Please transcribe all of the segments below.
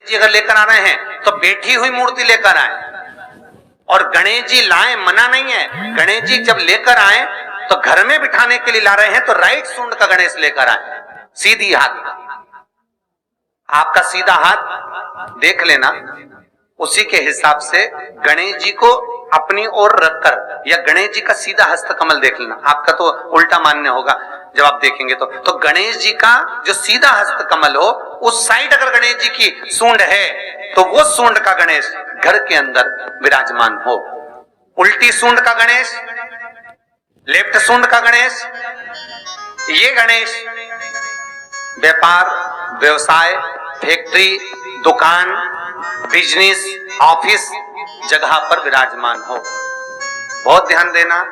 जी अगर लेकर आ रहे हैं तो बैठी हुई मूर्ति लेकर आए, और गणेश जी लाए मना नहीं है। गणेश जी जब लेकर आए तो घर में बिठाने के लिए ला रहे हैं तो राइट सूंड का गणेश लेकर आए, सीधी हाथ। आपका सीधा हाथ देख लेना, उसी के हिसाब से गणेश जी को अपनी ओर रखकर, या गणेश जी का सीधा हस्त कमल देख लेना। आपका तो उल्टा मान्य होगा जब आप देखेंगे तो गणेश जी का जो सीधा हस्त कमल हो उस साइड अगर गणेश जी की सूंड है तो वो सूंड का गणेश घर के अंदर विराजमान हो। उल्टी सूंड का गणेश, लेफ्ट सूंड का गणेश, ये गणेश व्यापार, व्यवसाय, फैक्ट्री, दुकान, बिजनेस, ऑफिस जगह पर विराजमान हो। बहुत ध्यान देना,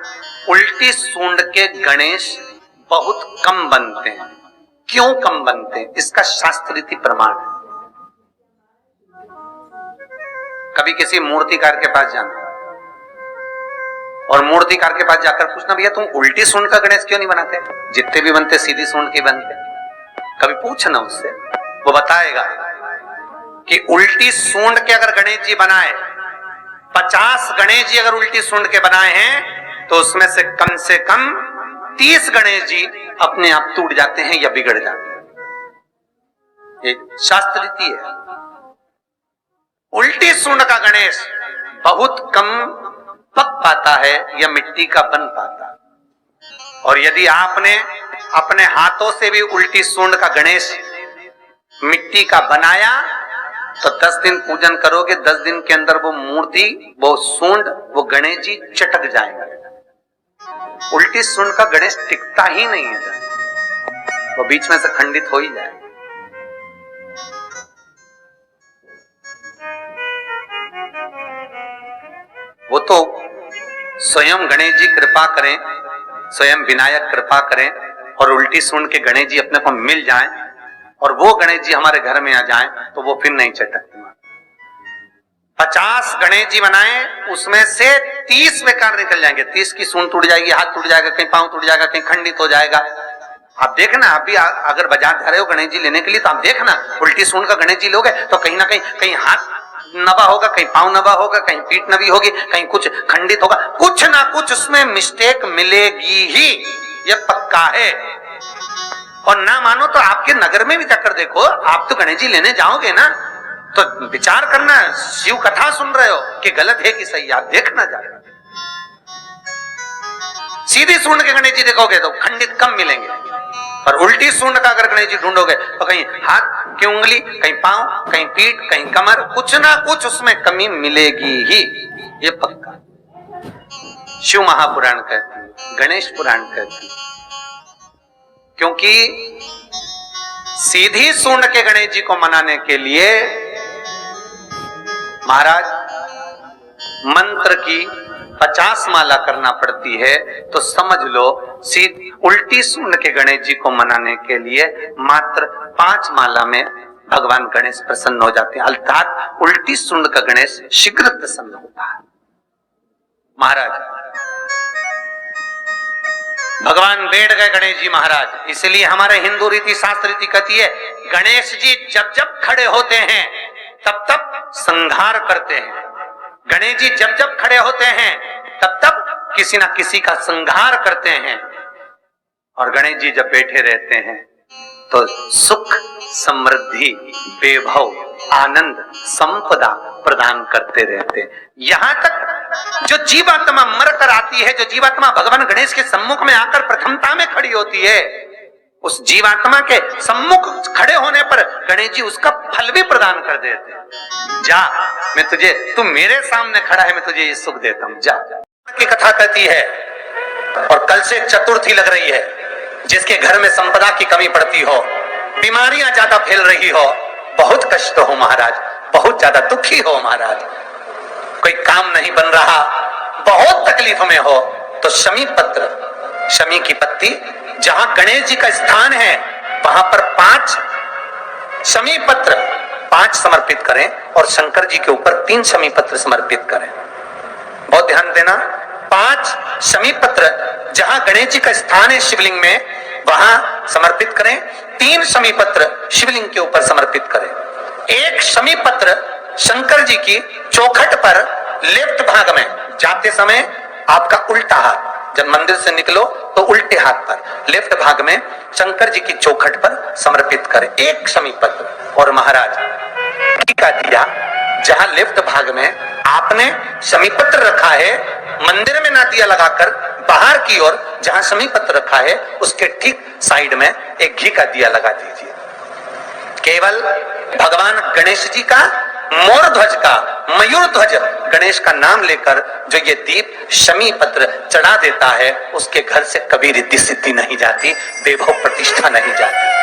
उल्टी सूंड के गणेश बहुत कम बनते हैं। क्यों कम बनते हैं? इसका शास्त्रीय प्रमाण है। कभी किसी मूर्तिकार के पास जाना और मूर्तिकार के पास जाकर पूछना, भैया तुम उल्टी सूंड का गणेश क्यों नहीं बनाते? जितने भी बनते सीधी सूंड के बनते। कभी पूछना उससे, वो बताएगा कि उल्टी सूंड के अगर गणेश जी बनाए, 50 गणेश जी अगर उल्टी सूंड के बनाए हैं तो उसमें से कम 30 गणेश जी अपने आप टूट जाते हैं या बिगड़ जाते हैं। ये शास्त्र रीति है। उल्टी सूंड का गणेश बहुत कम पक पाता है या मिट्टी का बन पाता है। और यदि आपने अपने हाथों से भी उल्टी सूंड का गणेश मिट्टी का बनाया तो 10 दिन पूजन करोगे, 10 दिन के अंदर वो मूर्ति, वो सूंड, वो गणेश जी चटक जाएगा। उल्टी सूंड का गणेश टिकता ही नहीं है, वो बीच में से खंडित हो ही जाएगा। वो तो स्वयं गणेश जी कृपा करें, स्वयं विनायक कृपा करें और उल्टी सूंड के गणेश जी अपने को मिल जाएं और वो गणेश जी हमारे घर में आ जाएं तो वो फिर नहीं चटकते। 50 गणेश जी बनाए, उसमें से 30 बेकार निकल जाएंगे। 30 की सूंड टूट जाएगी, हाथ टूट जाएगा, कहीं पांव टूट जाएगा, कहीं खंडित हो जाएगा। आप देखना, आप भी अगर बाजार जा रहे हो गणेश जी लेने के लिए तो आप देखना, उल्टी सूंड का गणेश जी लोगे तो कहीं ना कहीं हाथ नबा होगा, कहीं पांव नबा होगा, कहीं पीठ नबी होगी, कहीं कुछ खंडित होगा, कुछ ना कुछ उसमें मिस्टेक मिलेगी ही, ये पक्का है। और ना मानो तो आपके नगर में भी जाकर देखो, आप तो गणेश जी लेने जाओगे ना तो विचार करना, शिव कथा सुन रहे हो कि गलत है कि सही, आप देखना जाएगा। सीधी सूंड के गणेश जी देखोगे तो खंडित कम मिलेंगे, और उल्टी सूंड का अगर गणेश जी ढूंढोगे तो कहीं हाथ की उंगली, कहीं पांव, कहीं पीठ, कहीं कमर, कुछ ना कुछ उसमें कमी मिलेगी ही, ये पक्का। शिव महापुराण कहती है, गणेश पुराण कहती है, क्योंकि सीधी सूंड के गणेश जी को मनाने के लिए महाराज मंत्र की 50 माला करना पड़ती है। तो समझ लो उल्टी सूंड के गणेश जी को मनाने के लिए मात्र 5 माला में भगवान गणेश प्रसन्न हो जाते हैं, अर्थात उल्टी सूंड का गणेश शीघ्र प्रसन्न होता है। महाराज भगवान बैठ गए गणेश जी महाराज, इसलिए हमारे हिंदू रीति शास्त्र रीति कहती है, गणेश जी जब जब खड़े होते हैं तब तब संहार करते हैं। गणेश जी जब जब खड़े होते हैं तब तब किसी ना किसी का संहार करते हैं। और गणेश जी जब बैठे रहते हैं तो सुख, समृद्धि, वैभव, आनंद, संपदा प्रदान करते रहते हैं। यहां तक जो जीवात्मा मर कर आती है, जो जीवात्मा भगवान गणेश के सम्मुख में आकर प्रथमता में खड़ी होती है, उस जीवात्मा के सम्मुख खड़े होने पर गणेश जी उसका फल भी प्रदान कर देते हैं। जा, मैं तुझे, तू मेरे सामने खड़ा है, मैं तुझे ये सुख देता हूं, जा। की कथा कहती है, और कल से चतुर्थी लग रही है, जिसके घर में संपदा की कमी पड़ती हो, बीमारियां ज्यादा फैल रही हो, बहुत कष्ट हो महाराज, बहुत ज्यादा दुखी हो महाराज, कोई काम नहीं बन रहा, बहुत तकलीफ में हो, तो शमी पत्र, शमी की पत्ती, जहां गणेश जी का स्थान है वहां पर 5 शमी पत्र 5 समर्पित करें और शंकर जी के ऊपर 3 शमी पत्र समर्पित करें। बहुत ध्यान देना, 5 शमी पत्र जहां गणेश जी का स्थान है शिवलिंग में वहां समर्पित करें, 3 शमी पत्र शिवलिंग के ऊपर समर्पित करें। एक शमी पत्र शंकर जी की चौखट पर लेफ्ट भाग में जाते समय आपका उल्टा हाथ, जब मंदिर से निकलो तो उल्टे हाथ पर लेफ्ट भाग में शंकर जी की चौखट पर समर्पित करें एक शमी पत्र। और महाराज घी का दिया जहां लेफ्ट भाग में आपने शमी पत्र रखा है, मंदिर में ना दिया लगाकर बाहर की ओर जहां शमी पत्र रखा है उसके ठीक साइड में एक घी का दिया लगा दीजिए। केवल भगवान गणेश जी का मोर ध्वज का, मयूर ध्वज गणेश का नाम लेकर जो ये दीप शमी पत्र चढ़ा देता है उसके घर से कभी रिद्धि सिद्धि नहीं जाती, वैभव प्रतिष्ठा नहीं जाती।